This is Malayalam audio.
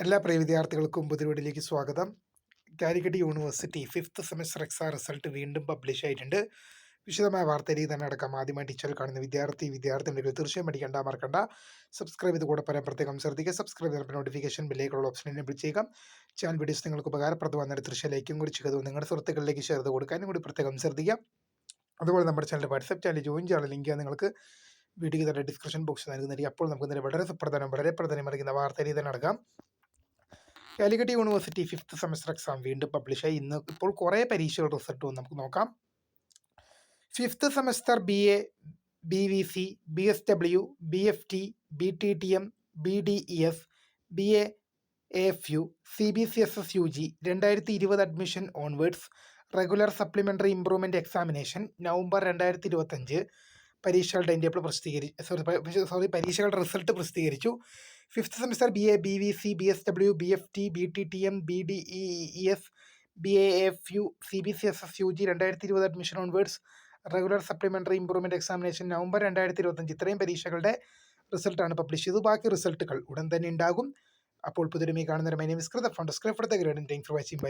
എല്ലാ പ്രിയ വിദ്യാർത്ഥികൾക്കും പുതിയ വീഡിയോയിലേക്ക് സ്വാഗതം. Calicut university 5th semester exam result വീണ്ടും പബ്ലിഷ് ആയിട്ടുണ്ട്. വിശദമായ വാർത്തയിലേക്ക് തന്നെ അടക്കം. ആദ്യമായി ടീച്ചർ കാണുന്ന വിദ്യാർത്ഥികളുടെ തീർച്ചയായും പഠിക്കേണ്ട മറക്കണ്ട. സബ്സ്ക്രൈബ് ചെയ്ത് കൂടെ പറയാൻ പ്രത്യേകം ശ്രദ്ധിക്കുക. സബ്സ്ക്രൈബ് ചെയ്ത നോട്ടിഫിക്കേഷൻ ബില്ലേക്കുള്ള ഓപ്ഷൻ എനേബിൾ ചെയ്യുക. ചാനൽ വീഡിയോസ് നിങ്ങൾക്ക് ഉപകാരപ്രദമാകുന്ന തീർച്ചയായും ലൈക്കും കൂടി ചെയ്തു നിങ്ങളുടെ സുഹൃത്തുക്കളിലേക്ക് ഷെയർ ചെയ്ത് കൊടുക്കാനും കൂടി പ്രത്യേകം ശ്രദ്ധിക്കുക. അതുപോലെ നമ്മുടെ ചാനൽ വാട്സ്ആപ്പ് ചാനൽ ജോയിൻ ചെയ്യാനുള്ള ലിങ്ക് നിങ്ങൾക്ക് വീഡിയോ തന്നെ ഡിസ്ക്രിപ്ഷൻ ബോക്സ് നൽകുന്നതായിരിക്കും. അപ്പോൾ നമുക്ക് ഇന്നലെ വളരെ പ്രാധാന്യമറിയുന്ന വാർത്തയിലേക്ക് തന്നെ അടക്കാം. Calicut university 5th semester exam വീണ്ടും പബ്ലിഷായി. ഇപ്പോൾ കുറേ പരീക്ഷകൾ റിസൾട്ട് വന്ന് നമുക്ക് നോക്കാം. 5th semester BA, BVC, BSW, BFT, BTTM, BDES, BA AFU, CBCSS UG 2020 admission onwards regular supplementary improvement examination November 2025 പരീക്ഷകളുടെ റിസൾട്ട് പ്രസിദ്ധീകരിച്ചു. 5th semester BA, BVC, BSW, BFT, BTTM, BDES, BAFU, CBCSS UG 2020 admission onwards regular supplementary improvement examination November 2025 ഇത്രയും പരീക്ഷകളുടെ റിസൾട്ടാണ് പബ്ലിഷ് ചെയ്തത്. ബാക്കി റിസൾട്ടുകൾ ഉടൻ തന്നെ ഉണ്ടാകും. അപ്പോൾ പുതിയ കാണുന്നവർ my name is Kritha from the script of the grade. Thanks for watching. By.